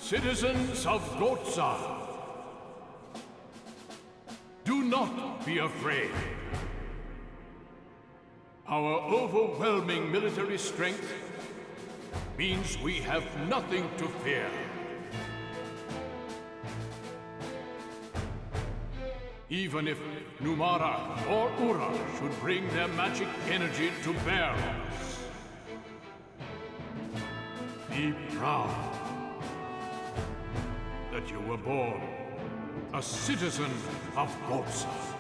Citizens of Gohtza, do not be afraid. Our overwhelming military strength means we have nothing to fear. Even if Numara or Ura should bring their magic energy to bear on us. Be proud that you were born a citizen of Gohtza.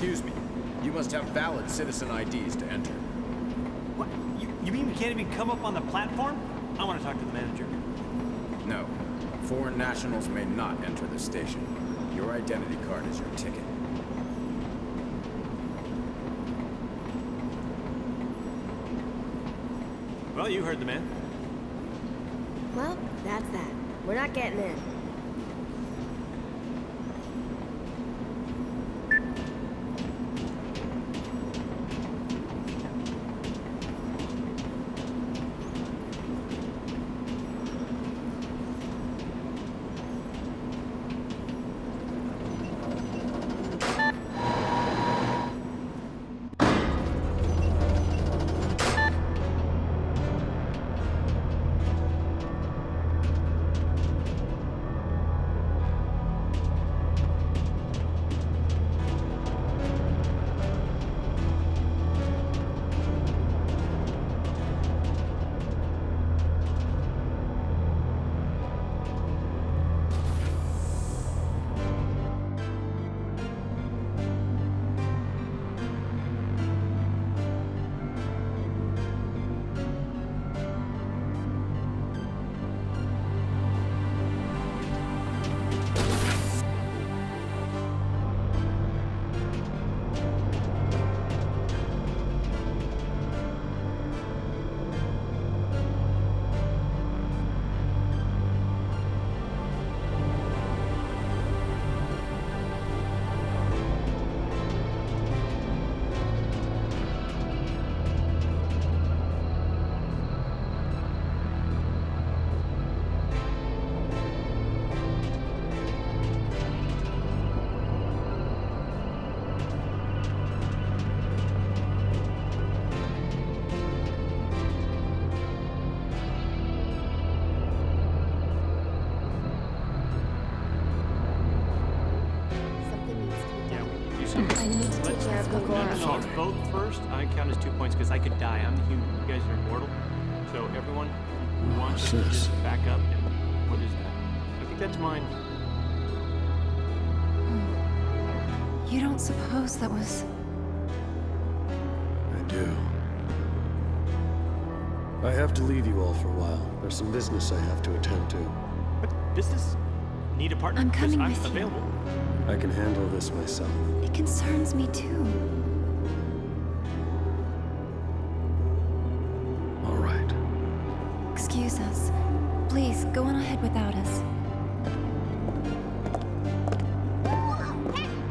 Excuse me. You must have valid citizen IDs to enter. What? You mean we can't even come up on the platform? I want to talk to the manager. No. Foreign nationals may not enter the station. Your identity card is your ticket. Well, you heard the man. Well, that's that. We're not getting in. Let's vote first. I count as 2 points because I could die. I'm the human. You guys are immortal. So everyone who wants to just back up. And what is that? I think that's mine. You don't suppose that was... I do. I have to leave you all for a while. There's some business I have to attend to. But business? Need a partner? I'm coming I'm with available. you. I can handle this myself. It concerns me too. All right. Excuse us. Please, go on ahead without us.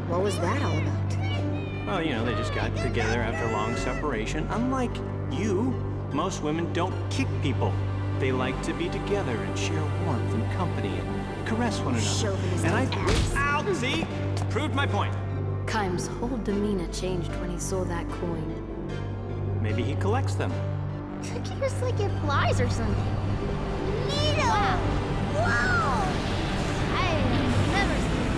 What was that all about? Well, you know, they just got together after a long separation. Unlike you, most women don't kick people. They like to be together and share warmth and company and caress one another. Chauvinist And ass. Ow! See? Proved my point. Kime's whole demeanor changed when he saw that coin. Maybe he collects them. Took yours like it flies or something. Neato! Wow. Whoa! I have never seen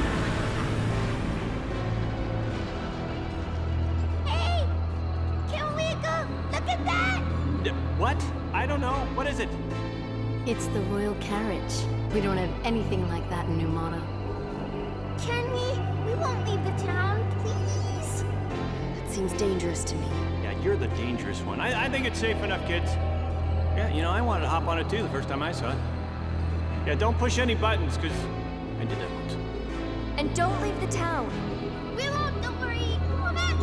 that. Hey! Can we go? Look at that! What? I don't know. What is it? It's the royal carriage. We don't have anything like that in Numata. Can we? We won't leave the town, please. That seems dangerous to me. Yeah, you're the dangerous one. I think it's safe enough, kids. Yeah, you know, I wanted to hop on it too the first time I saw it. Yeah, don't push any buttons, because I did that once. And don't leave the town. We won't, don't worry. Come on back.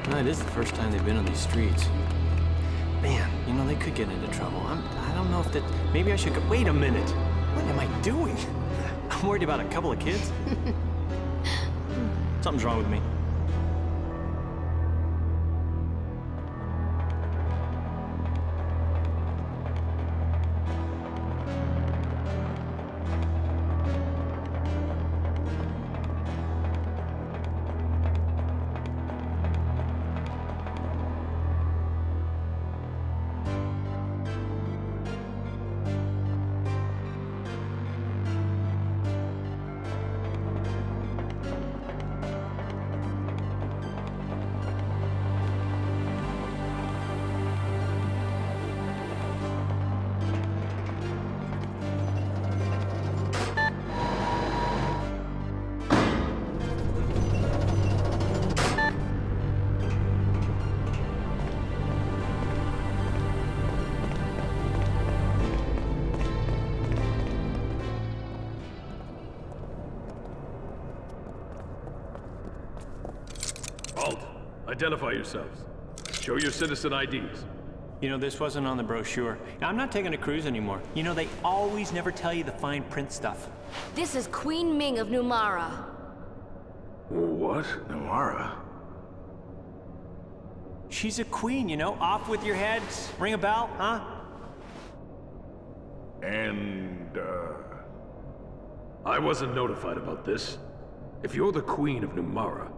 Well, it is the first time they've been on these streets. Man, you know, they could get into trouble. I don't know if that... Maybe I should go... Wait a minute. What am I doing? I'm worried about a couple of kids. Something's wrong with me. Identify yourselves. Show your citizen IDs. You know, this wasn't on the brochure. Now, I'm not taking a cruise anymore. You know, they always never tell you the fine print stuff. This is Queen Ming of Numara. What? Namara? She's a queen, you know? Off with your heads. Ring a bell, huh? And, I wasn't notified about this. If you're the Queen of Numara,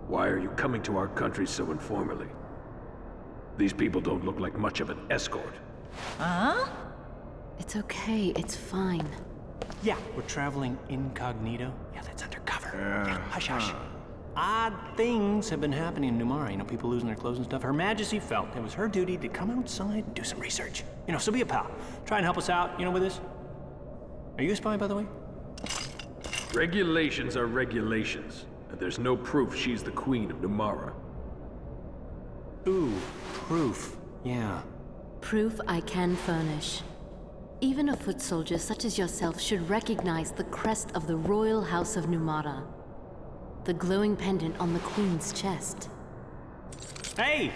why are you coming to our country so informally? These people don't look like much of an escort. Huh? It's okay, it's fine. Yeah, we're traveling incognito. Yeah, that's undercover. Yeah, hush, hush. Odd things have been happening in Numara. You know, people losing their clothes and stuff. Her Majesty felt it was her duty to come outside and do some research. You know, so be a pal. Try and help us out, you know, with this. Are you a spy, by the way? Regulations are regulations, and there's no proof she's the Queen of Numara. Ooh, proof. Yeah. Proof I can furnish. Even a foot soldier such as yourself should recognize the crest of the Royal House of Numara. The glowing pendant on the Queen's chest. Hey!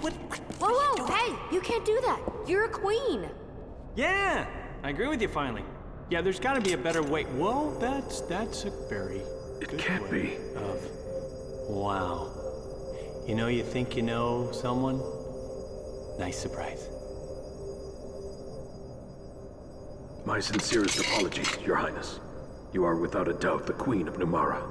What Whoa, hey! You can't do that! You're a queen! Yeah! I agree with you finally. Yeah, there's gotta be a better way. Whoa, that's a very It good can't way be. of... Wow. You know, you think you know someone? Nice surprise. My sincerest apologies, Your Highness. You are without a doubt the Queen of Numara.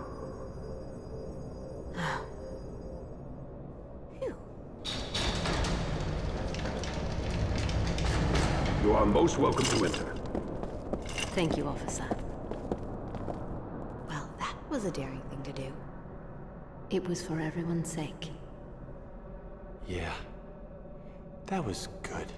You are most welcome to enter. Thank you, officer. Well, that was a daring thing to do. It was for everyone's sake. Yeah. That was good.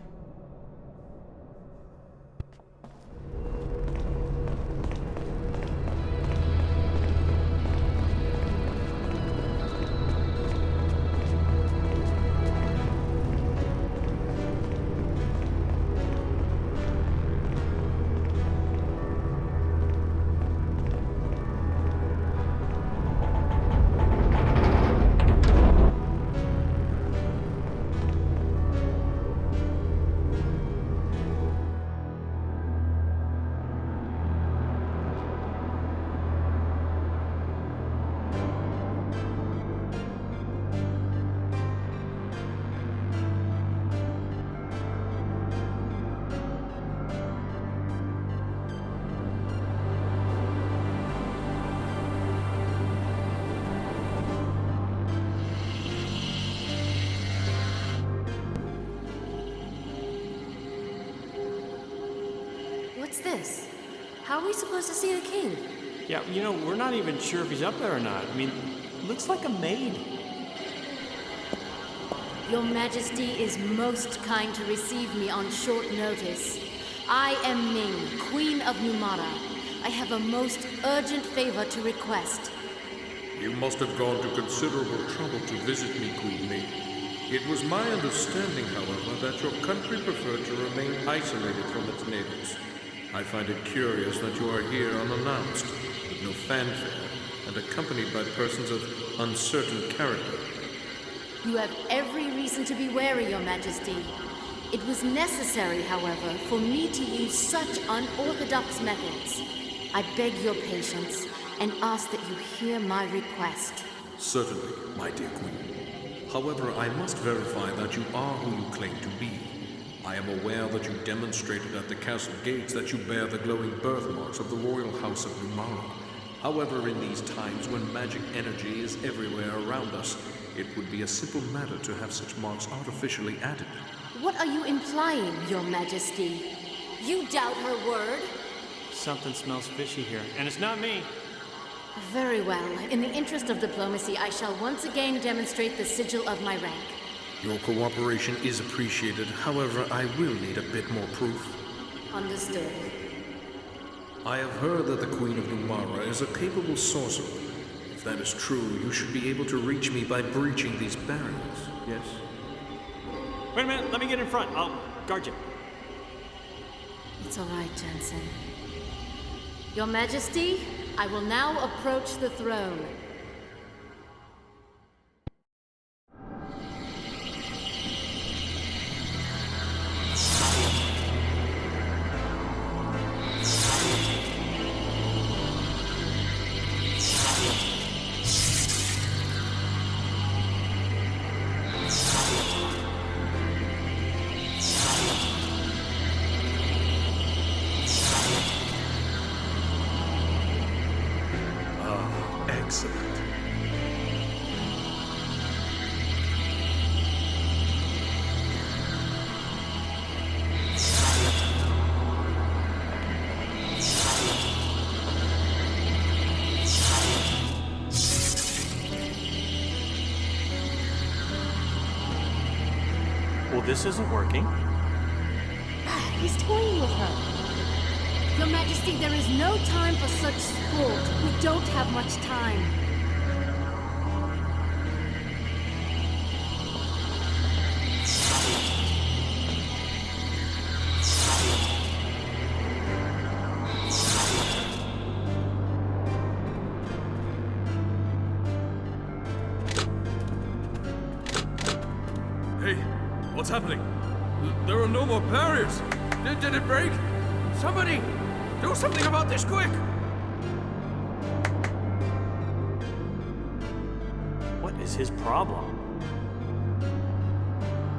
What's this? How are we supposed to see the king? Yeah, you know, we're not even sure if he's up there or not. I mean, looks like a maid. Your Majesty is most kind to receive me on short notice. I am Ming, Queen of Numara. I have a most urgent favor to request. You must have gone to considerable trouble to visit me, Queen Ming. It was my understanding, however, that your country preferred to remain isolated from its neighbors. I find it curious that you are here unannounced, with no fanfare, and accompanied by persons of uncertain character. You have every reason to be wary, Your Majesty. It was necessary, however, for me to use such unorthodox methods. I beg your patience and ask that you hear my request. Certainly, my dear Queen. However, I must verify that you are who you claim to be. I am aware that you demonstrated at the castle gates that you bear the glowing birthmarks of the royal house of Numara. However, in these times when magic energy is everywhere around us, it would be a simple matter to have such marks artificially added. What are you implying, Your Majesty? You doubt her word? Something smells fishy here, and it's not me. Very well. In the interest of diplomacy, I shall once again demonstrate the sigil of my rank. Your cooperation is appreciated. However, I will need a bit more proof. Understood. I have heard that the Queen of Numara is a capable sorcerer. If that is true, you should be able to reach me by breaching these barriers, yes? Wait a minute, let me get in front. I'll guard you. It's all right, Jensen. Your Majesty, I will now approach the throne. Well, this isn't working. He's toying with her. Your Majesty, there is no time for such sport. We don't have much time. Hey, what's happening? There are no more barriers. Did it break? Somebody, do something about this quick! What is his problem?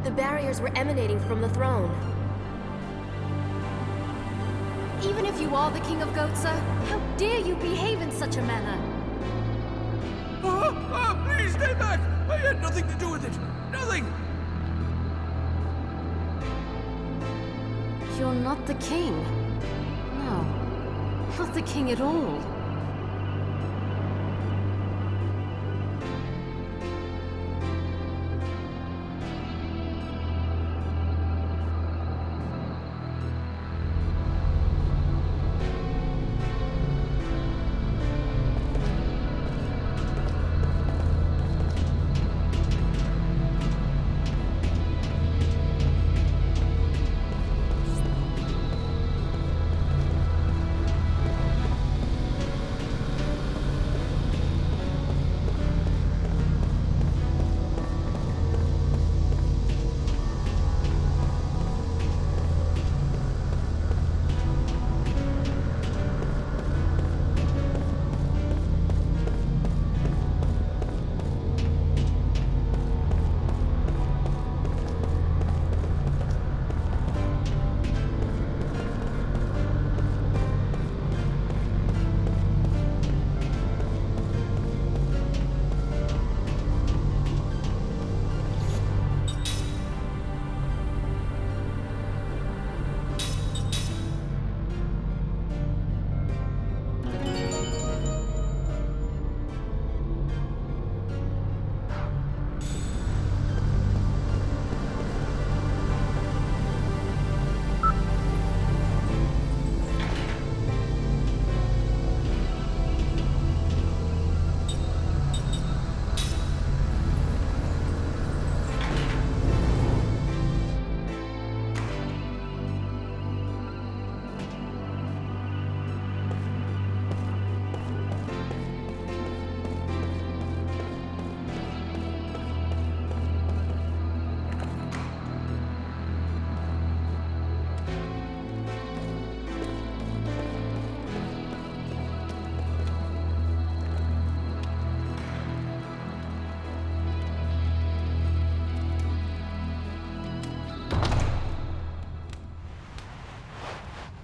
The barriers were emanating from the throne. Even if you are the King of Gohtza, how dare you behave in such a manner? Please stay back! I had nothing to do with it! Nothing! You're not the king. No, not the king at all.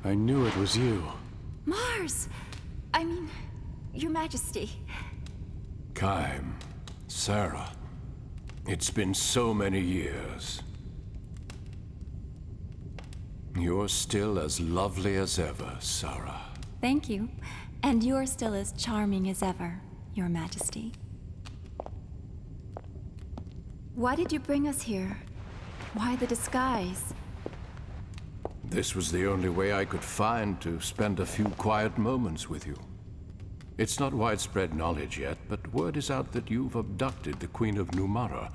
I knew it was you. Mars! Your Majesty. Kaim, Sarah, it's been so many years. You're still as lovely as ever, Sarah. Thank you. And you're still as charming as ever, Your Majesty. Why did you bring us here? Why the disguise? This was the only way I could find to spend a few quiet moments with you. It's not widespread knowledge yet, but word is out that you've abducted the Queen of Numara.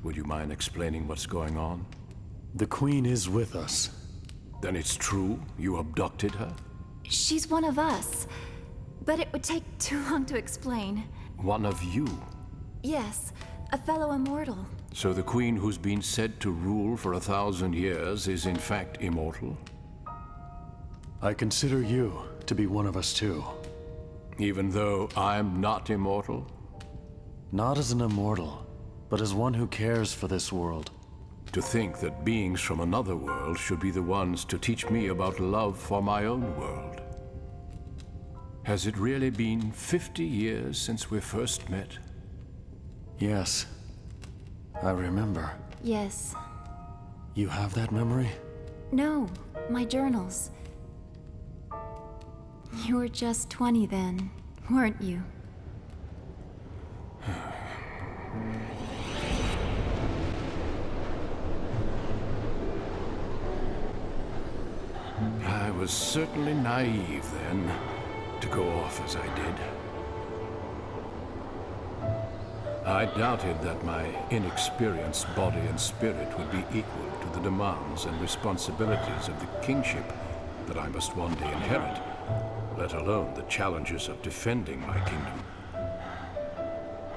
Would you mind explaining what's going on? The Queen is with us. Then it's true? You abducted her? She's one of us. But it would take too long to explain. One of you? Yes, a fellow immortal. So the Queen who's been said to rule for 1,000 years is in fact immortal? I consider you to be one of us too. Even though I'm not immortal? Not as an immortal, but as one who cares for this world. To think that beings from another world should be the ones to teach me about love for my own world. Has it really been 50 years since we first met? Yes. I remember. Yes. You have that memory? No, my journals. You were just 20 then, weren't you? was certainly naive then, to go off as I did. I doubted that my inexperienced body and spirit would be equal to the demands and responsibilities of the kingship that I must one day inherit, let alone the challenges of defending my kingdom.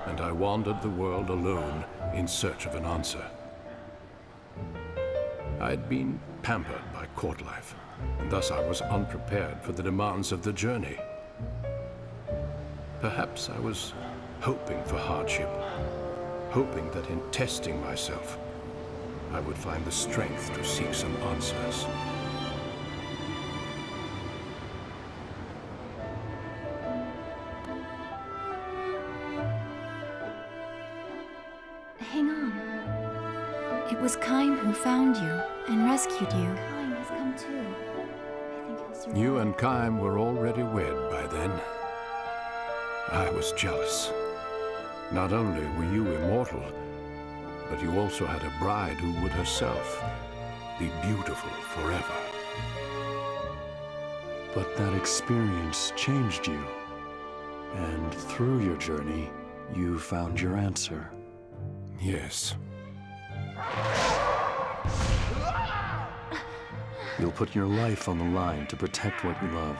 And I wandered the world alone in search of an answer. I'd been pampered by court life, and thus I was unprepared for the demands of the journey. Perhaps I was hoping for hardship, hoping that in testing myself, I would find the strength to seek some answers. Hang on. It was Kaim who found you and rescued you. Kaim has come too. I think he'll survive. You and Kaim were already wed by then. I was jealous. Not only were you immortal, but you also had a bride who would herself be beautiful forever. But that experience changed you. And through your journey, you found your answer. Yes. You'll put your life on the line to protect what you love.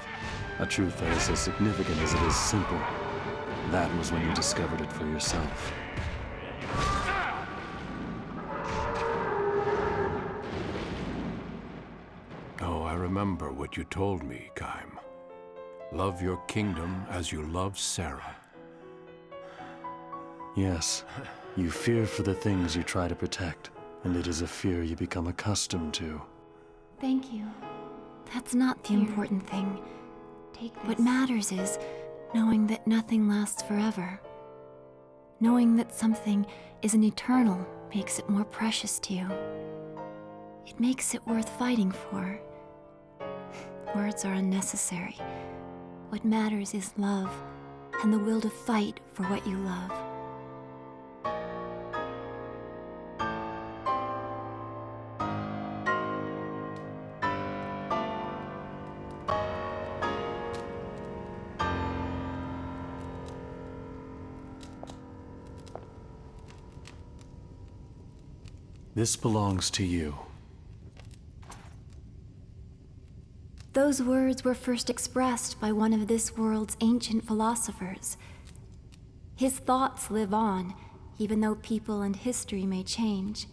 A truth that is as significant as it is simple. That was when you discovered it for yourself. Oh, I remember what you told me, Kaim. Love your kingdom as you love Sarah. Yes, you fear for the things you try to protect, and it is a fear you become accustomed to. Thank you. That's not the important thing. Take this. What matters is knowing that nothing lasts forever. Knowing that something isn't eternal makes it more precious to you. It makes it worth fighting for. Words are unnecessary. What matters is love, and the will to fight for what you love. This belongs to you. Those words were first expressed by one of this world's ancient philosophers. His thoughts live on, even though people and history may change.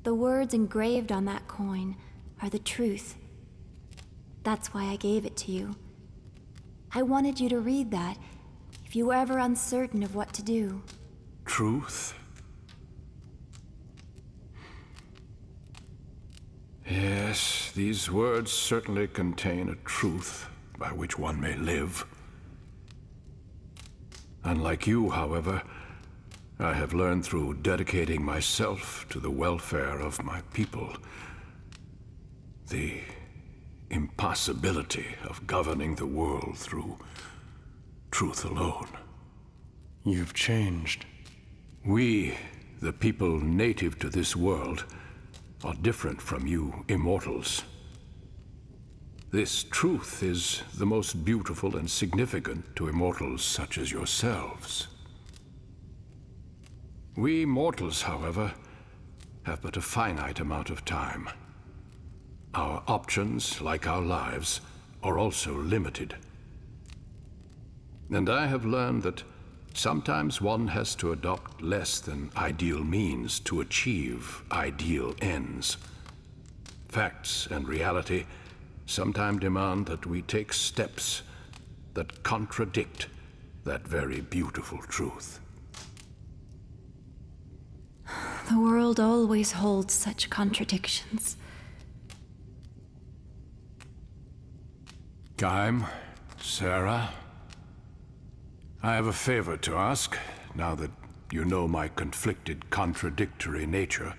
The words engraved on that coin are the truth. That's why I gave it to you. I wanted you to read that if you were ever uncertain of what to do. Truth? Yes, these words certainly contain a truth by which one may live. Unlike you, however, I have learned through dedicating myself to the welfare of my people the impossibility of governing the world through truth alone. You've changed. We, the people native to this world, are different from you immortals. This truth is the most beautiful and significant to immortals such as yourselves. We mortals, however, have but a finite amount of time. Our options, like our lives, are also limited. And I have learned that sometimes one has to adopt less than ideal means to achieve ideal ends. Facts and reality sometimes demand that we take steps that contradict that very beautiful truth. The world always holds such contradictions. Kaim, Sarah, I have a favor to ask, now that you know my conflicted, contradictory nature.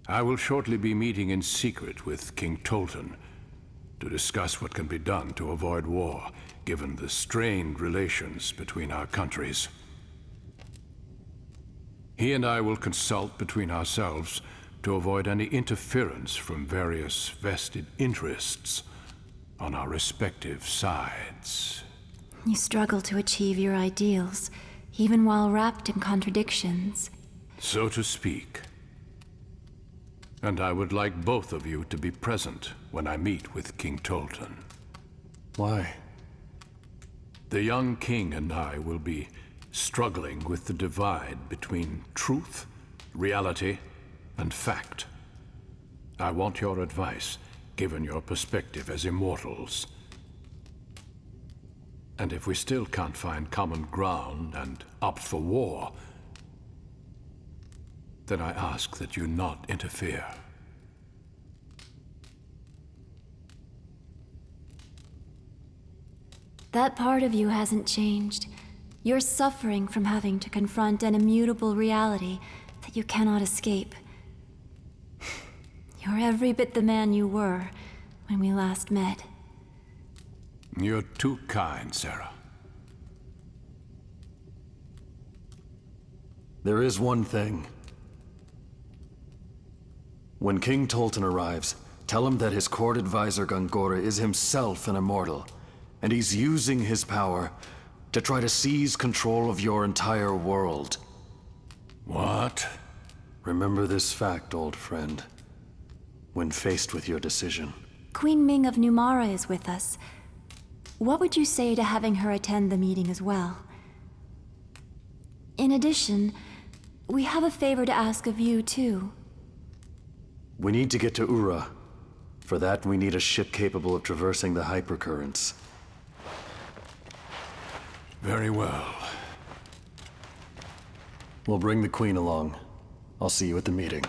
I will shortly be meeting in secret with King Tolton to discuss what can be done to avoid war, given the strained relations between our countries. He and I will consult between ourselves to avoid any interference from various vested interests on our respective sides. You struggle to achieve your ideals, even while wrapped in contradictions. So to speak. And I would like both of you to be present when I meet with King Tolton. Why? The young king and I will be struggling with the divide between truth, reality, and fact. I want your advice, given your perspective as immortals. And if we still can't find common ground and opt for war, then I ask that you not interfere. That part of you hasn't changed. You're suffering from having to confront an immutable reality that you cannot escape. You're every bit the man you were when we last met. You're too kind, Sarah. There is one thing. When King Tolton arrives, tell him that his court advisor Gongora is himself an immortal, and he's using his power to try to seize control of your entire world. What? Remember this fact, old friend, when faced with your decision. Queen Ming of Numara is with us. What would you say to having her attend the meeting as well? In addition, we have a favor to ask of you, too. We need to get to Ura. For that, we need a ship capable of traversing the hypercurrents. Very well. We'll bring the Queen along. I'll see you at the meeting.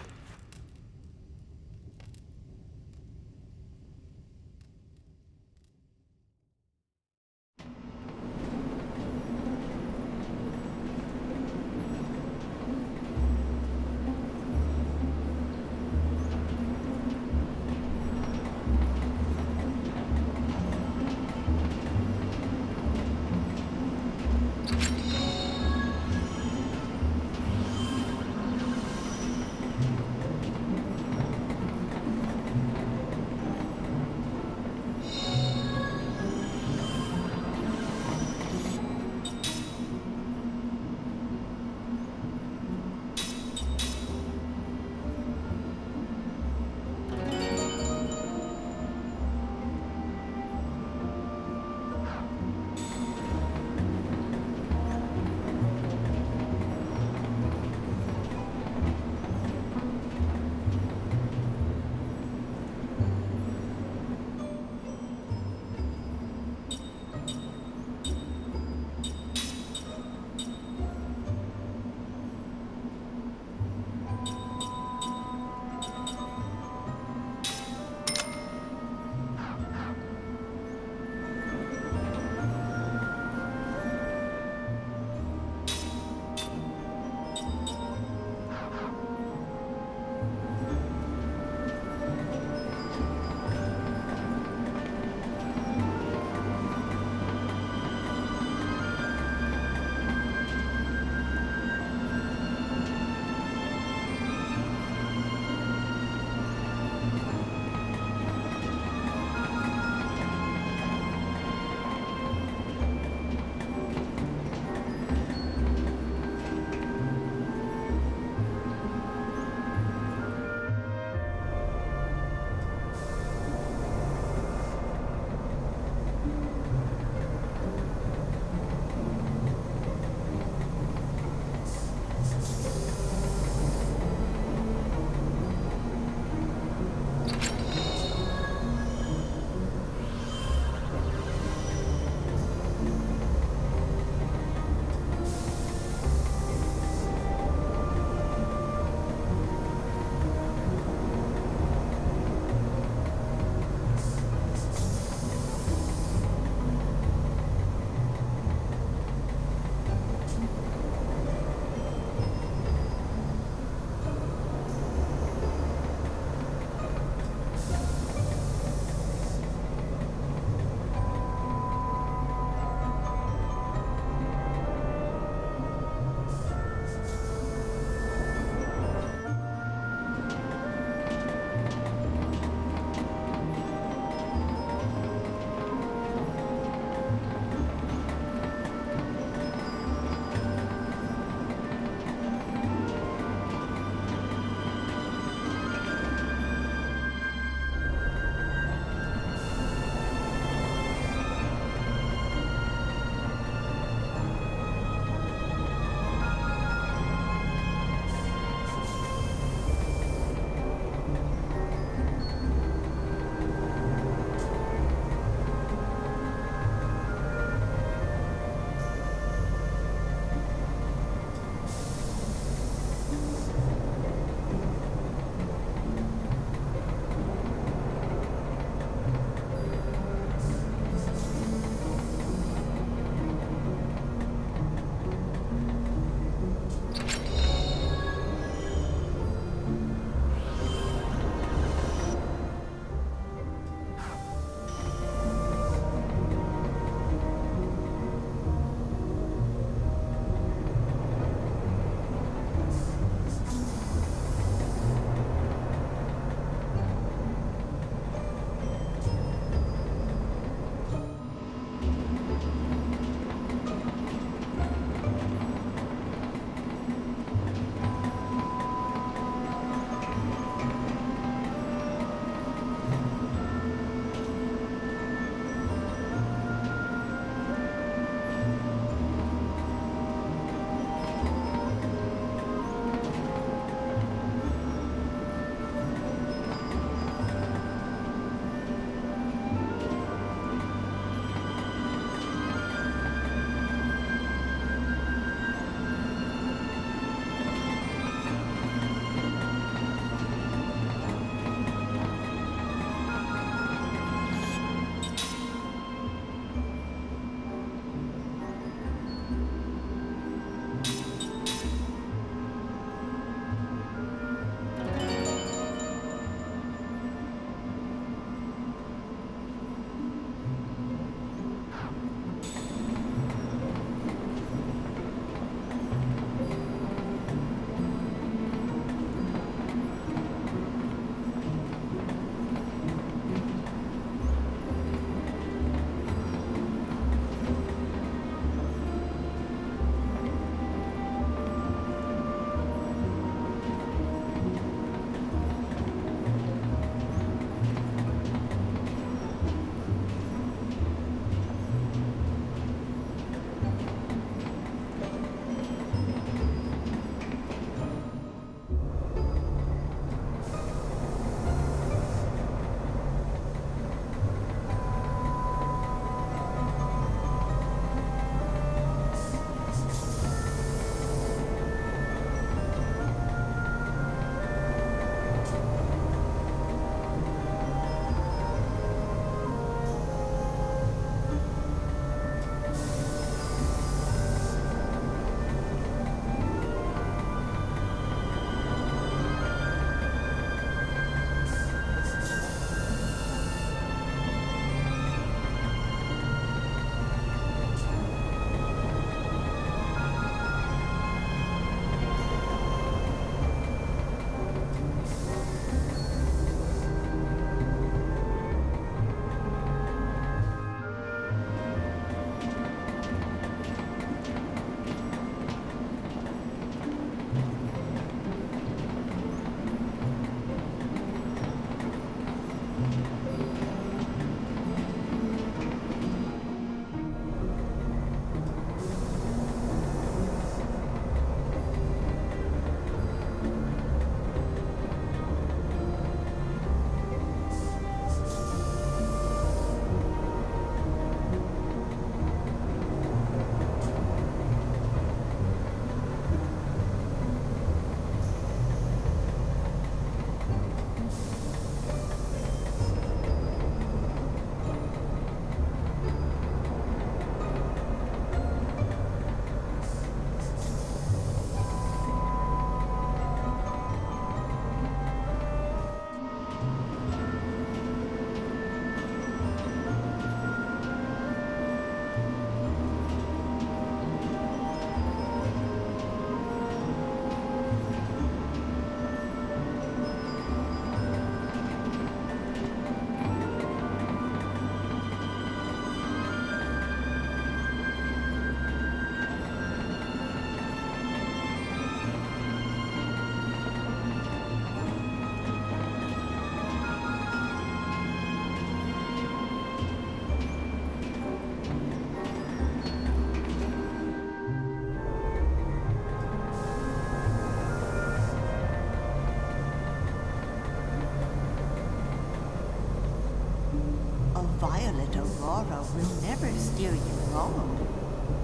violet aurora will never steer you wrong.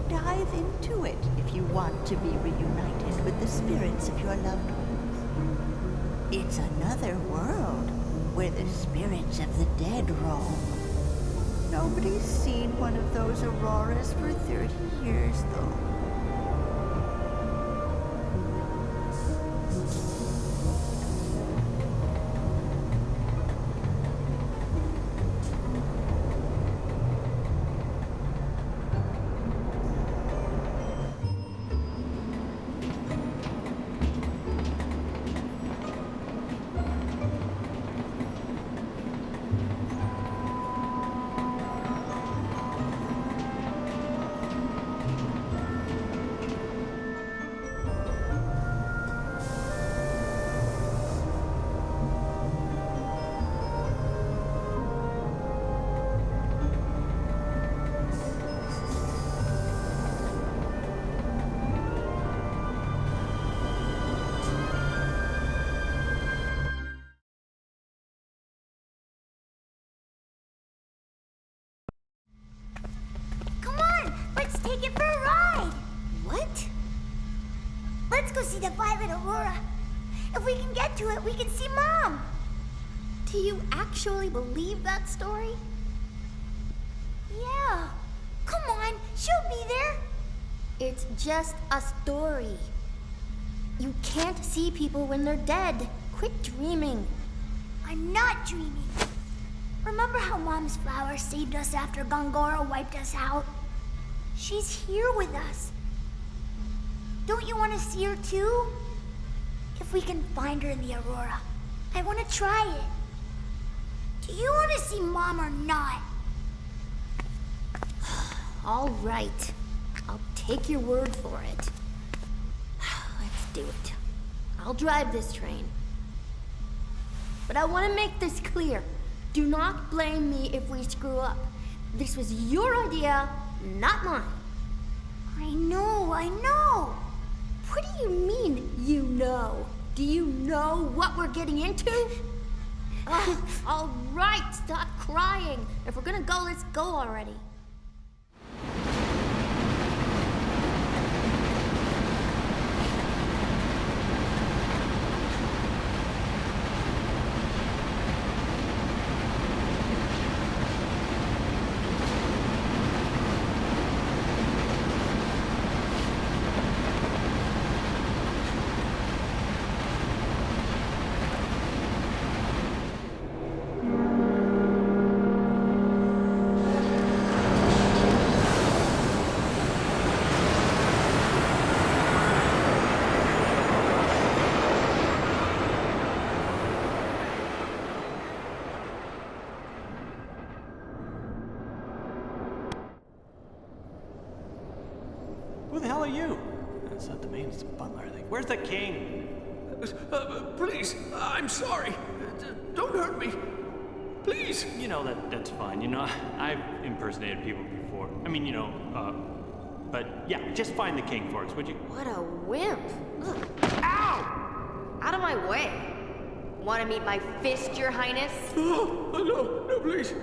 Dive into it if you want to be reunited with the spirits of your loved ones. It's another world where the spirits of the dead roam. Nobody's seen one of those auroras for 30 years, though. Take it for a ride! What? Let's go see the violet aurora. If we can get to it, we can see Mom! Do you actually believe that story? Yeah. Come on, she'll be there. It's just a story. You can't see people when they're dead. Quit dreaming. I'm not dreaming. Remember how Mom's flower saved us after Gongora wiped us out? She's here with us. Don't you want to see her too? If we can find her in the aurora, I want to try it. Do you want to see Mom or not? All right. I'll take your word for it. Let's do it. I'll drive this train. But I want to make this clear. Do not blame me if we screw up. This was your idea, not mine. I know. What do you mean, you know? Do you know what we're getting into? All right, stop crying. If we're gonna go, let's go already. Who the hell are you? That's not the maid, it's the butler, I think. Where's the king? Please, I'm sorry. Don't hurt me. Please. You know, that's fine. You know, I've impersonated people before. I mean, but yeah, just find the king for us, would you? What a wimp. Ugh. Ow! Out of my way. Want to meet my fist, your highness? Oh, no, please.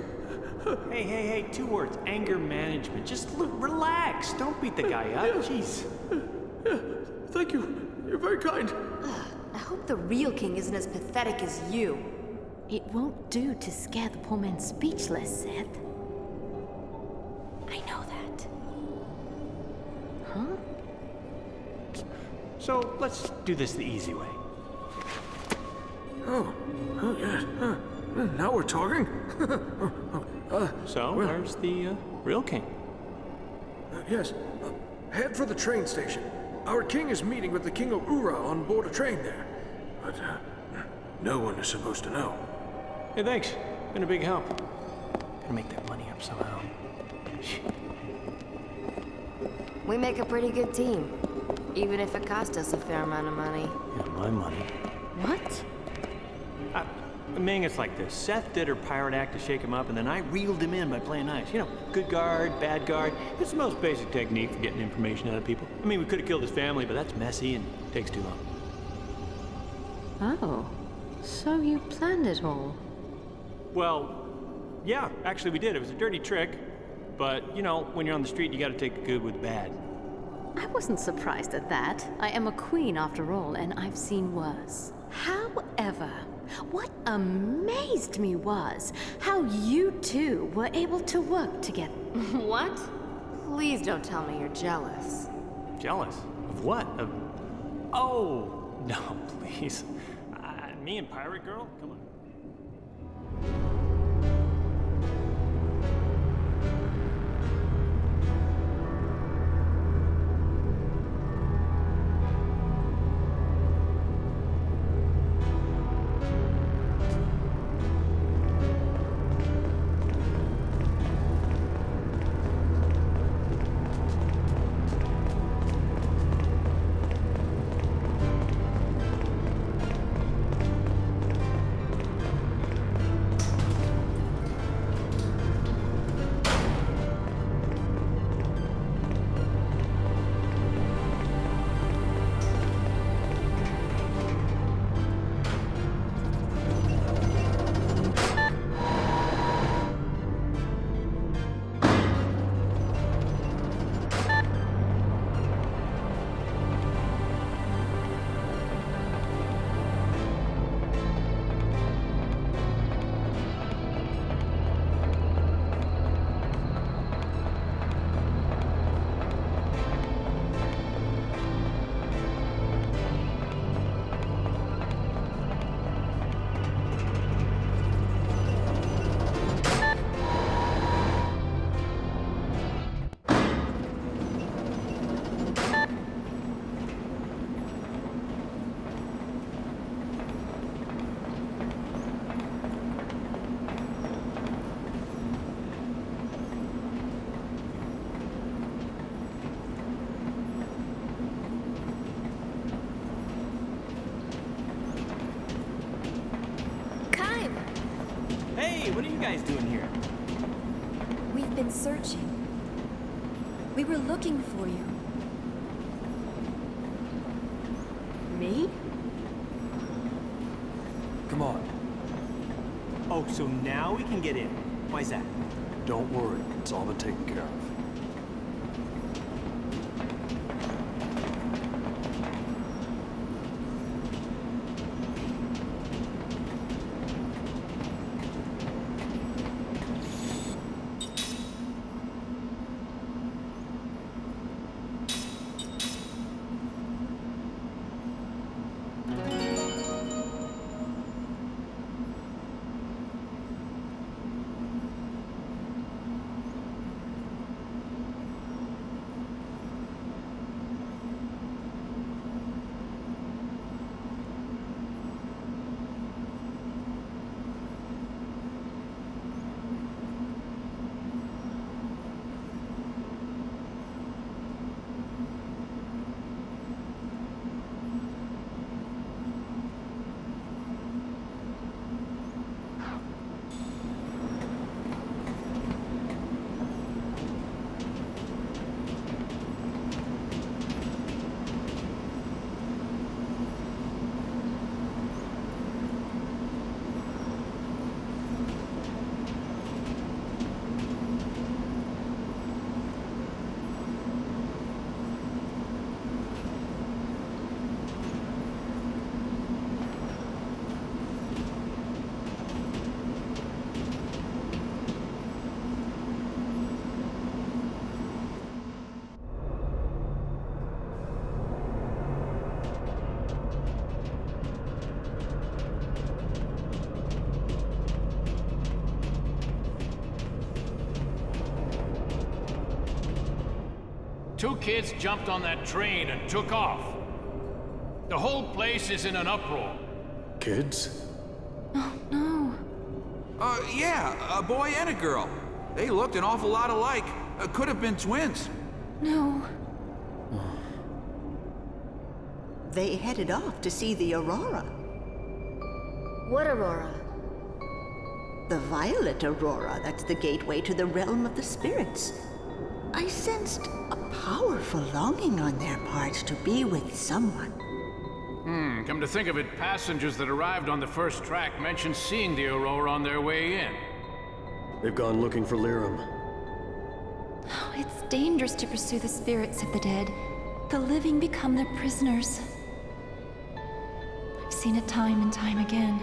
Hey, 2 words. Anger management. Just relax. Don't beat the guy up. Jeez. Yeah, thank you. You're very kind. I hope the real king isn't as pathetic as you. It won't do to scare the poor man speechless, Seth. I know that. Huh? So, let's do this the easy way. Oh yes. Now we're talking. So, where's the real king? Yes. Head for the train station. Our king is meeting with the King of Ura on board a train there. But no one is supposed to know. Hey, thanks. Been a big help. Gotta make that money up somehow. We make a pretty good team. Even if it cost us a fair amount of money. Yeah, my money. What? Ming, it's like this. Seth did her pirate act to shake him up, and then I reeled him in by playing nice. You know, good guard, bad guard. It's the most basic technique for getting information out of people. I mean, we could have killed his family, but that's messy and takes too long. Oh, so you planned it all. Well, Yeah, actually we did. It was a dirty trick. But, you know, when you're on the street, you gotta take the good with the bad. I wasn't surprised at that. I am a queen after all, and I've seen worse. However, what amazed me was how you two were able to work together. What? Please don't tell me you're jealous. Jealous? Of what? Of... Oh! No, please. Me and Pirate Girl? Come on. Hey, what are you guys doing here? We've been searching. We were looking for you. Me? Come on. Oh, so now we can get in. Why's that? Don't worry, it's all been taken care of. Two kids jumped on that train and took off. The whole place is in an uproar. Kids? Oh, no. Yeah, a boy and a girl. They looked an awful lot alike. Could have been twins. No. They headed off to see the Aurora. What Aurora? The Violet Aurora, that's the gateway to the realm of the spirits. I sensed a powerful longing on their part to be with someone. Come to think of it, passengers that arrived on the first track mentioned seeing the Aurora on their way in. They've gone looking for Lirim. Oh, it's dangerous to pursue the spirits of the dead. The living become their prisoners. I've seen it time and time again.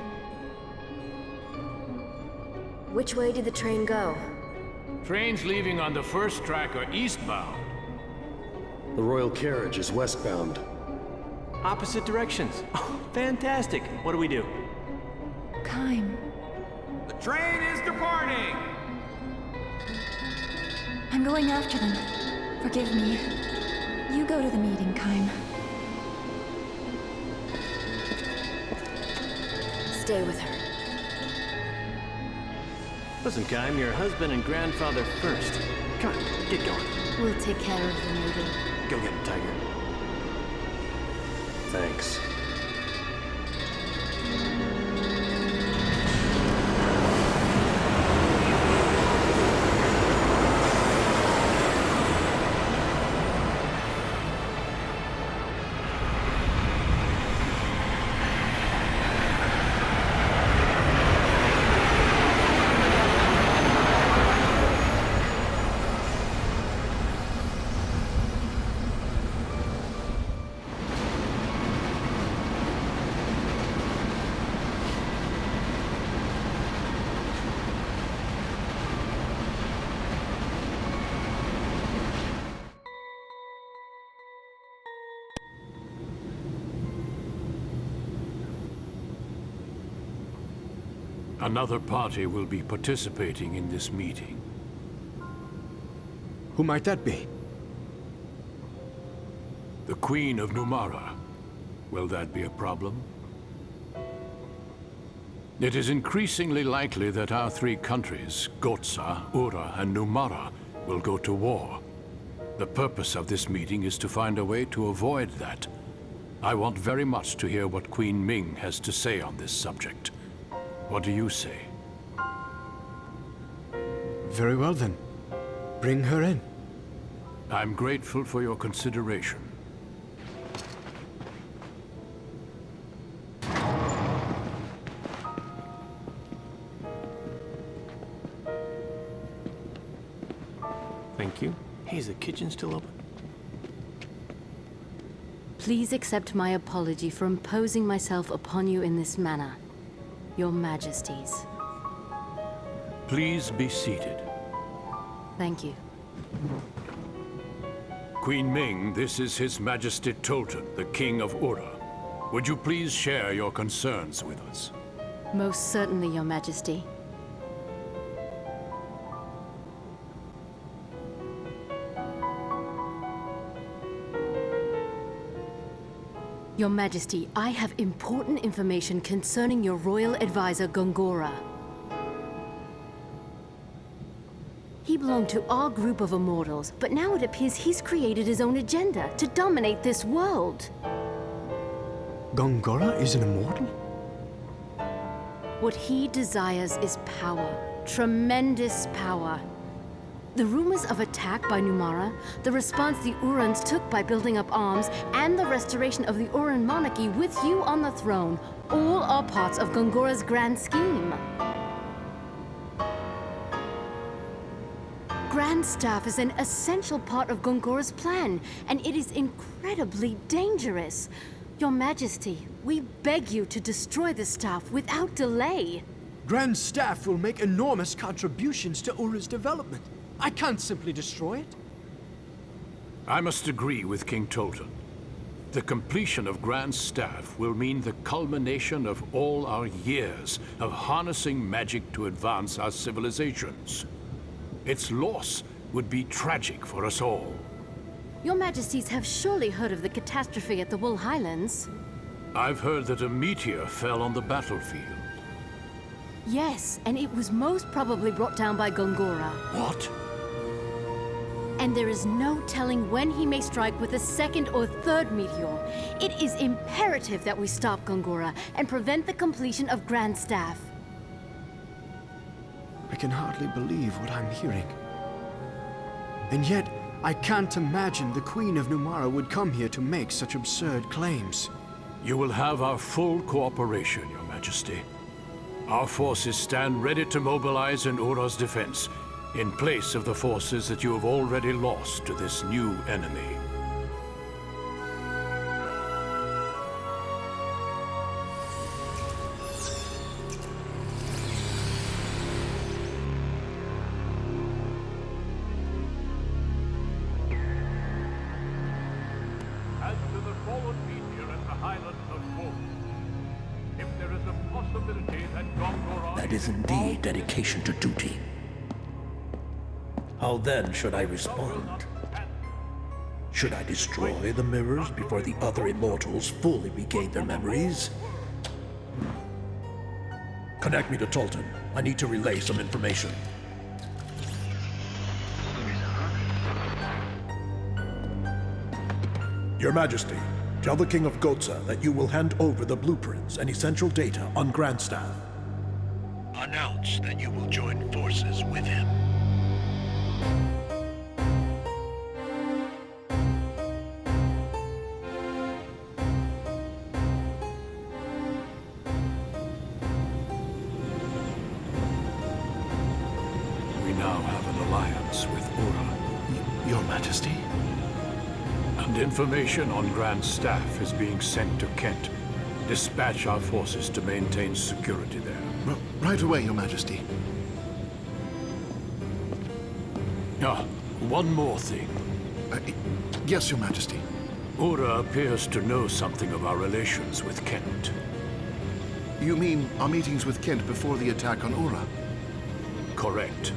Which way did the train go? Trains leaving on the first track are eastbound. The royal carriage is westbound. Opposite directions. Oh, fantastic. What do we do? Kaim. The train is departing! I'm going after them. Forgive me. You go to the meeting, Kaim. Stay with her. Listen, Kaim, your husband and grandfather first. Come on, get going. We'll take care of the meeting. Go get him, Tiger. Thanks. Another party will be participating in this meeting. Who might that be? The Queen of Numara. Will that be a problem? It is increasingly likely that our three countries, Gohtza, Ura, and Numara, will go to war. The purpose of this meeting is to find a way to avoid that. I want very much to hear what Queen Ming has to say on this subject. What do you say? Very well then. Bring her in. I'm grateful for your consideration. Thank you. Hey, is the kitchen still open? Please accept my apology for imposing myself upon you in this manner. Your Majesties. Please be seated. Thank you. Queen Ming, this is His Majesty Tolton, the King of Ura. Would you please share your concerns with us? Most certainly, Your Majesty. Your Majesty, I have important information concerning your royal advisor, Gongora. He belonged to our group of immortals, but now it appears he's created his own agenda to dominate this world. Gongora is an immortal? What he desires is power. Tremendous power. The rumors of attack by Numara, the response the Urans took by building up arms, and the restoration of the Uran monarchy with you on the throne, all are parts of Gongora's grand scheme. Grand Staff is an essential part of Gongora's plan, and it is incredibly dangerous. Your Majesty, we beg you to destroy the staff without delay. Grand Staff will make enormous contributions to Ura's development. I can't simply destroy it. I must agree with King Tolton. The completion of Grand Staff will mean the culmination of all our years of harnessing magic to advance our civilizations. Its loss would be tragic for us all. Your Majesties have surely heard of the catastrophe at the Wool Highlands. I've heard that a meteor fell on the battlefield. Yes, and it was most probably brought down by Gongora. What? And there is no telling when he may strike with a second or third meteor. It is imperative that we stop Gongora and prevent the completion of Grand Staff. I can hardly believe what I'm hearing. And yet, I can't imagine the Queen of Numara would come here to make such absurd claims. You will have our full cooperation, Your Majesty. Our forces stand ready to mobilize in Ura's defense, in place of the forces that you have already lost to this new enemy. As to the fallen meteor in the highlands of Wolf, if there is a possibility that Gohtza... That is indeed dedication to duty. How then should I respond? Should I destroy the mirrors before the other immortals fully regain their memories? Connect me to Tolton. I need to relay some information. Your Majesty, tell the King of Gohtza that you will hand over the blueprints and essential data on Grandstaff. Announce that you will join forces with him. We now have an alliance with Ura. Your Majesty? And information on Grand Staff is being sent to Kent. Dispatch our forces to maintain security there. Right away, Your Majesty. One more thing. Yes, Your Majesty. Ura appears to know something of our relations with Kent. You mean our meetings with Kent before the attack on Ura? Correct.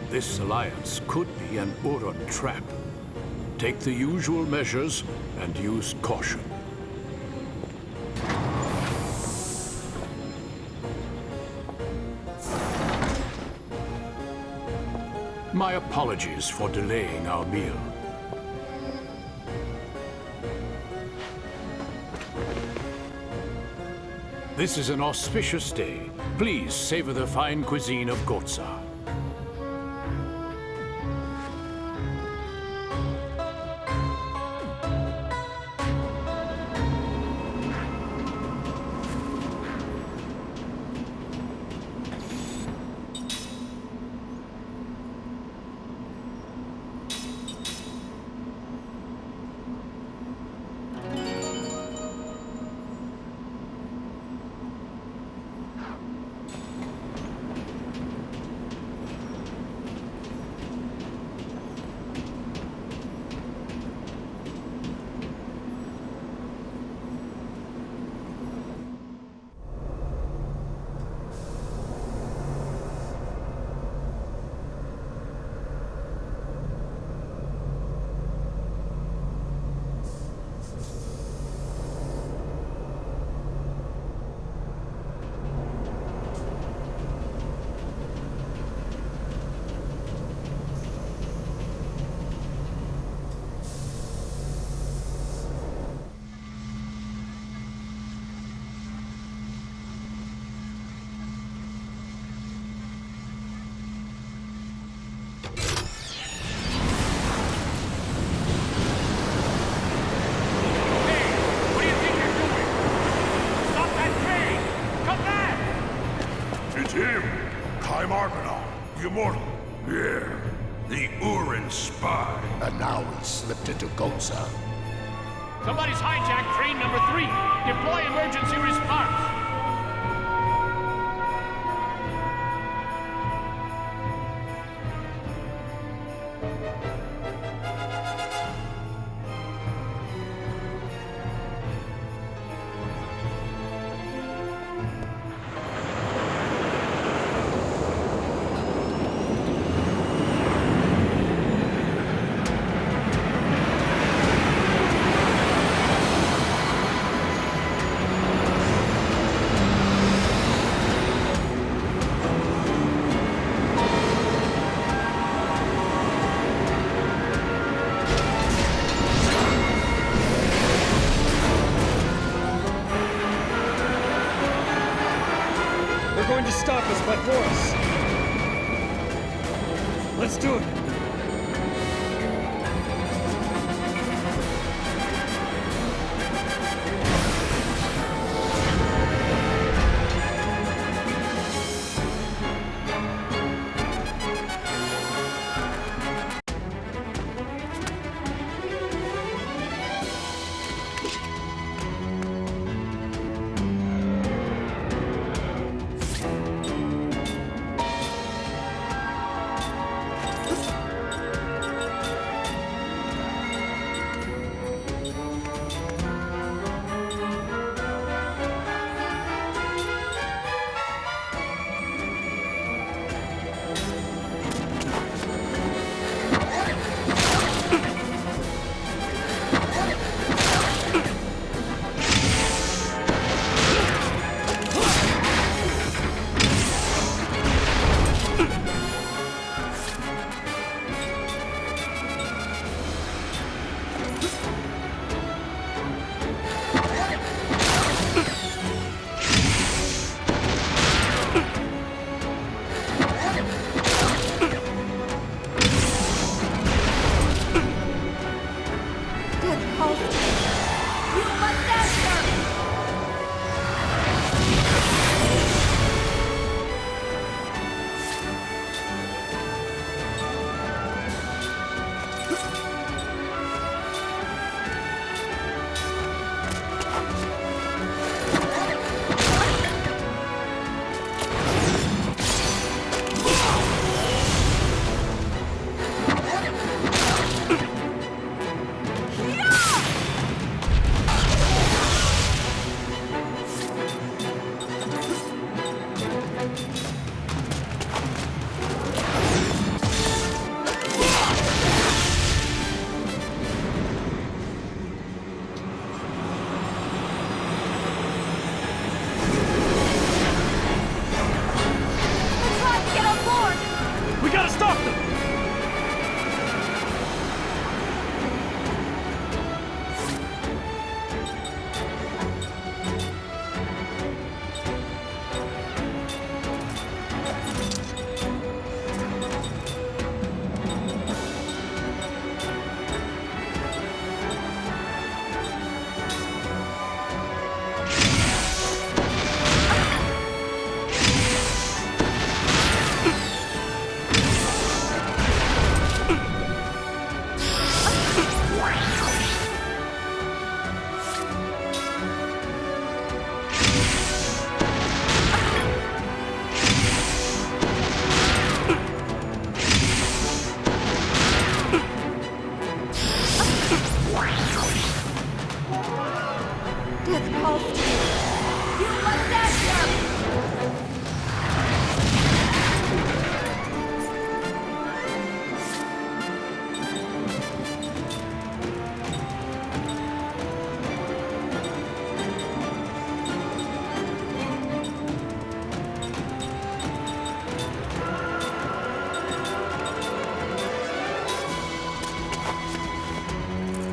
This alliance could be an Ura trap. Take the usual measures and use caution. My apologies for delaying our meal. This is an auspicious day. Please savor the fine cuisine of Gohtza. Immortal. Yeah, the Uran spy. And now he slipped into Gohtza. Somebody's hijacked train number 3. Deploy emergency response. Going to stop us by force. Let's do it.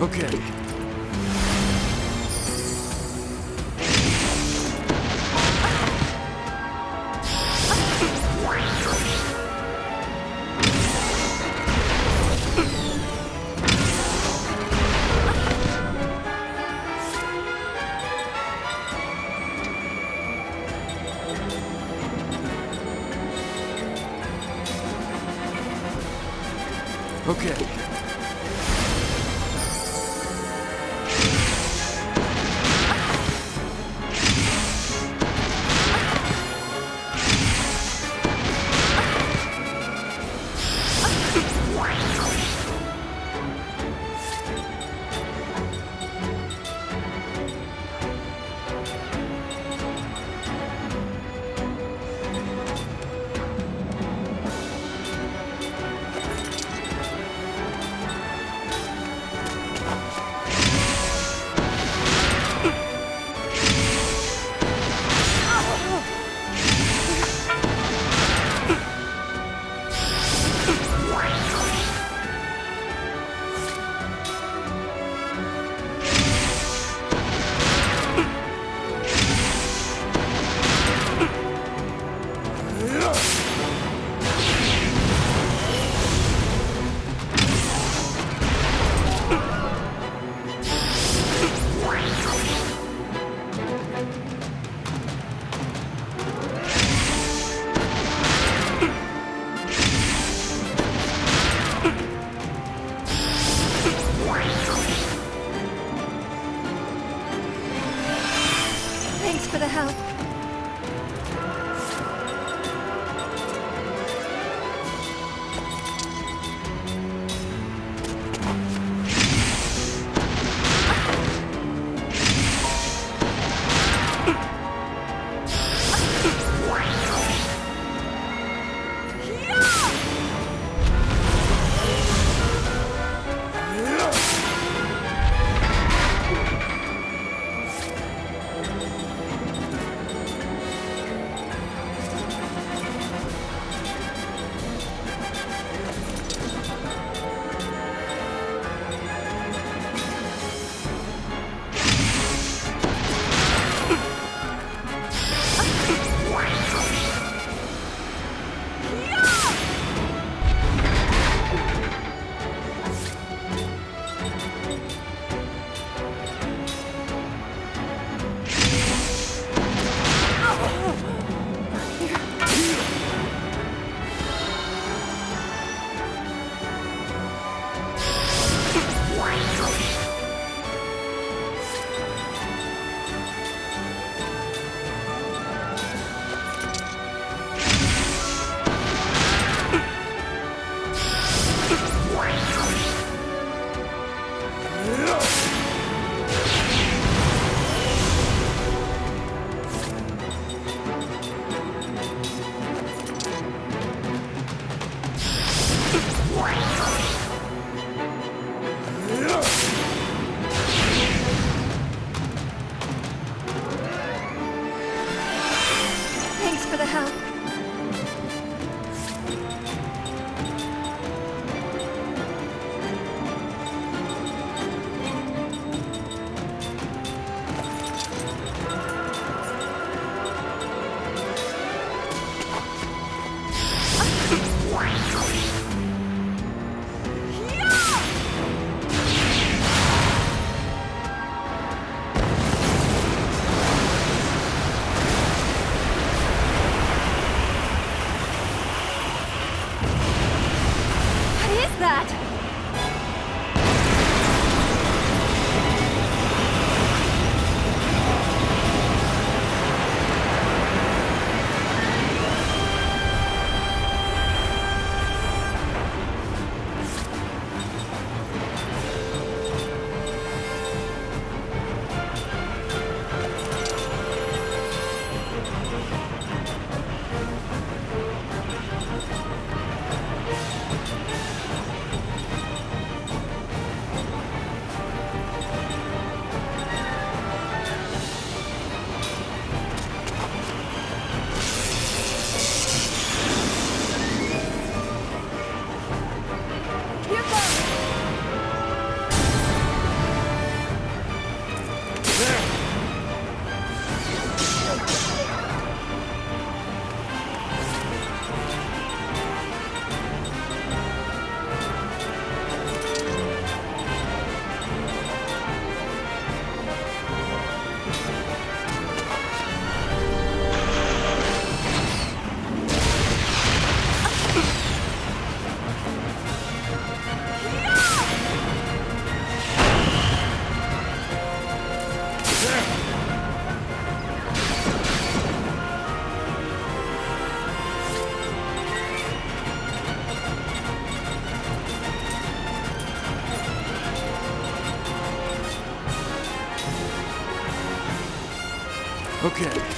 Okay. Okay. Thanks for the help. Okay.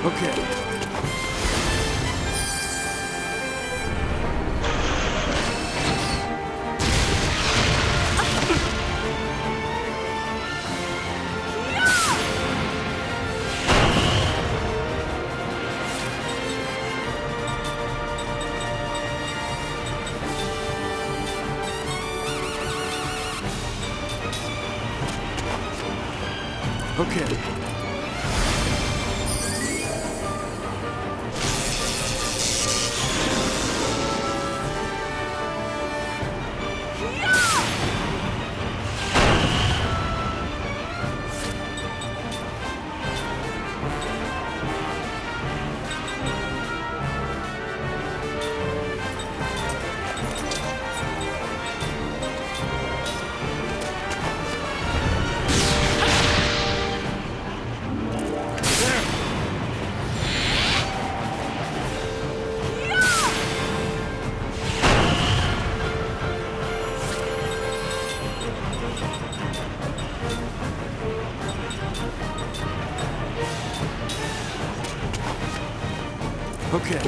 Okay. Okay. Okay.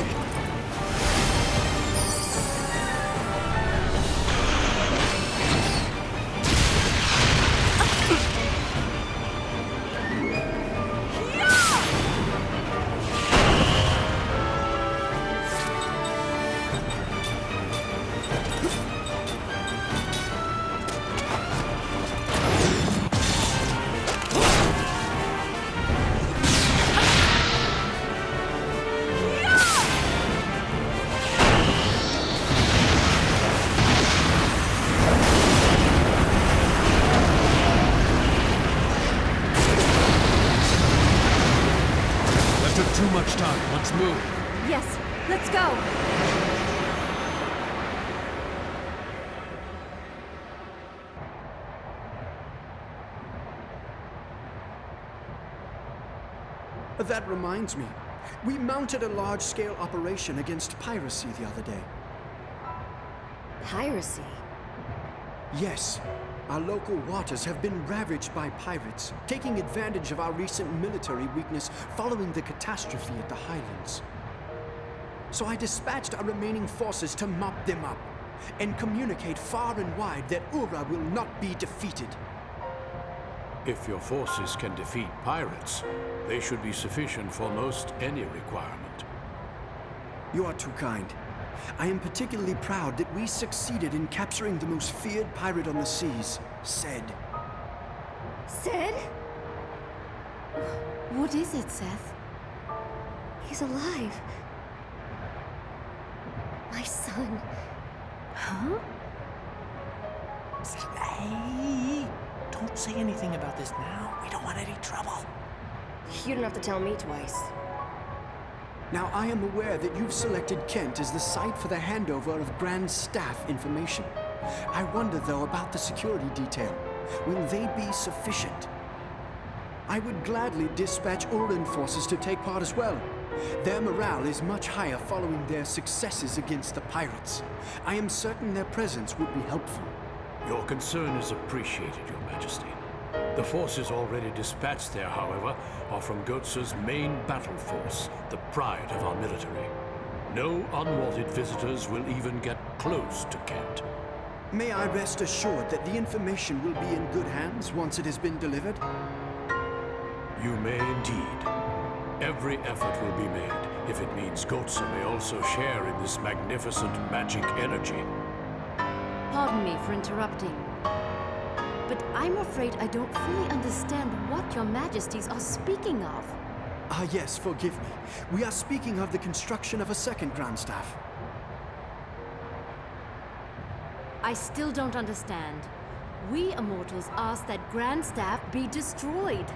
Too much time. Let's move. Yes, let's go. That reminds me. We mounted a large-scale operation against piracy the other day. Piracy? Yes. Our local waters have been ravaged by pirates, taking advantage of our recent military weakness following the catastrophe at the Highlands. So I dispatched our remaining forces to mop them up, and communicate far and wide that Ura will not be defeated. If your forces can defeat pirates, they should be sufficient for most any requirement. You are too kind. I am particularly proud that we succeeded in capturing the most feared pirate on the seas, Ced. Ced? What is it, Seth? He's alive. My son. Huh? Hey, don't say anything about this now. We don't want any trouble. You don't have to tell me twice. Now, I am aware that you've selected Kent as the site for the handover of Grand Staff information. I wonder, though, about the security detail. Will they be sufficient? I would gladly dispatch Uran forces to take part as well. Their morale is much higher following their successes against the pirates. I am certain their presence would be helpful. Your concern is appreciated, Your Majesty. The forces already dispatched there, however, are from Gohtza's main battle force, the pride of our military. No unwanted visitors will even get close to Kent. May I rest assured that the information will be in good hands once it has been delivered? You may indeed. Every effort will be made if it means Gohtza may also share in this magnificent magic energy. Pardon me for interrupting, but I'm afraid I don't fully understand what your majesties are speaking of. Ah, yes, forgive me. We are speaking of the construction of a second Grand Staff. I still don't understand. We immortals asked that Grand Staff be destroyed.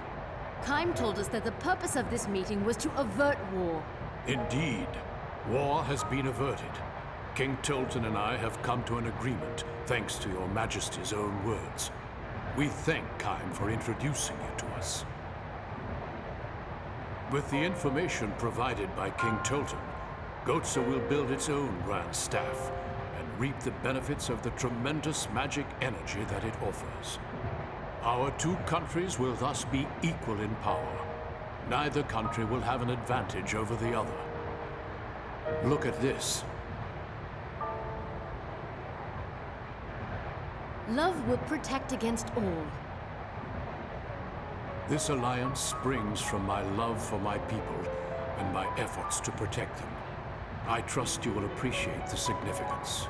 Kaim told us that the purpose of this meeting was to avert war. Indeed. War has been averted. King Tolton and I have come to an agreement, thanks to your Majesty's own words. We thank Kaim for introducing you to us. With the information provided by King Tolton, Gohtza will build its own Grand Staff and reap the benefits of the tremendous magic energy that it offers. Our two countries will thus be equal in power. Neither country will have an advantage over the other. Look at this. Love will protect against all. This alliance springs from my love for my people and my efforts to protect them. I trust you will appreciate the significance.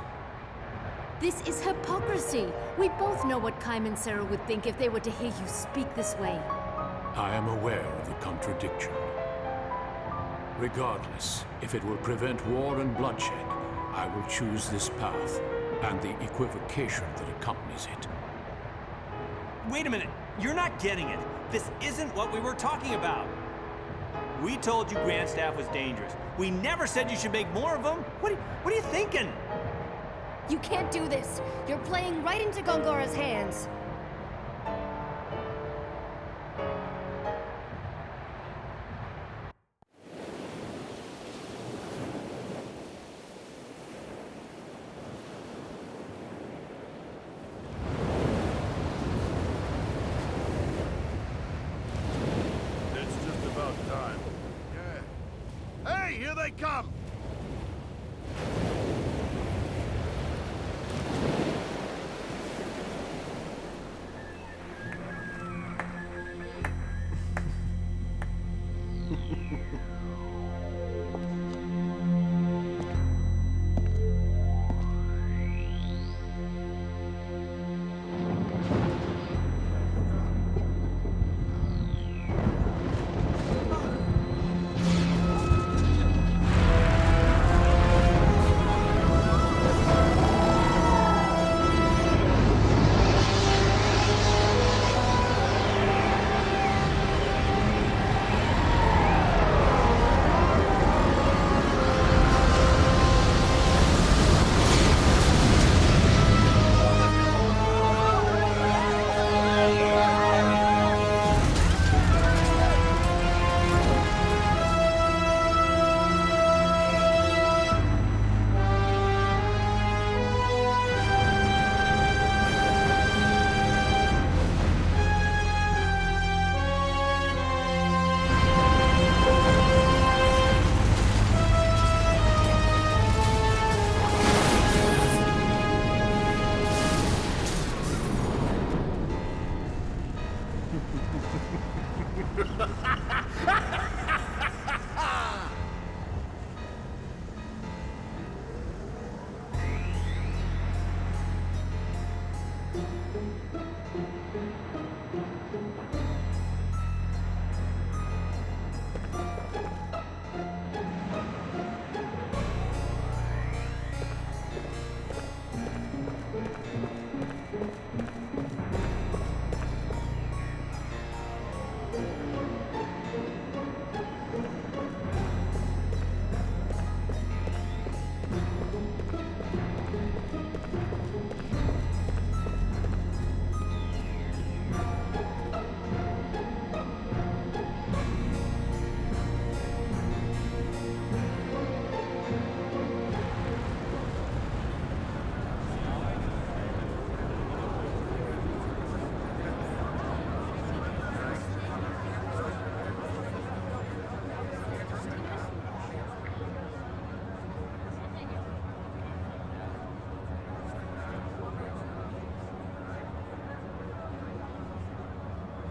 This is hypocrisy. We both know what Kaim and Sarah would think if they were to hear you speak this way. I am aware of the contradiction. Regardless, if it will prevent war and bloodshed, I will choose this path and the equivocation that accompanies it. Wait a minute. You're not getting it. This isn't what we were talking about. We told you Grand Staff was dangerous. We never said you should make more of them. What are you thinking? You can't do this. You're playing right into Gongora's hands. Here they come!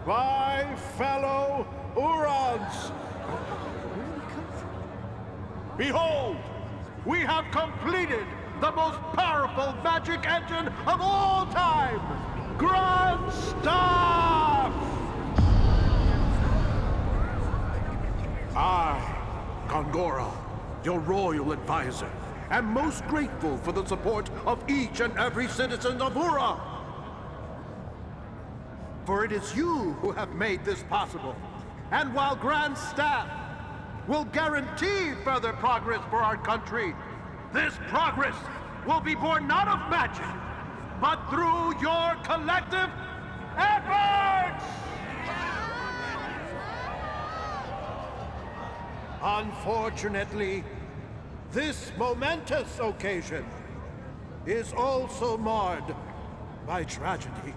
My fellow Urans! Behold, we have completed the most powerful magic engine of all time! Grand Staff! I, Gongora, your royal advisor, am most grateful for the support of each and every citizen of Ura. For it is you who have made this possible. And while Grand Staff will guarantee further progress for our country, this progress will be born not of magic, but through your collective efforts! Unfortunately, this momentous occasion is also marred by tragedy.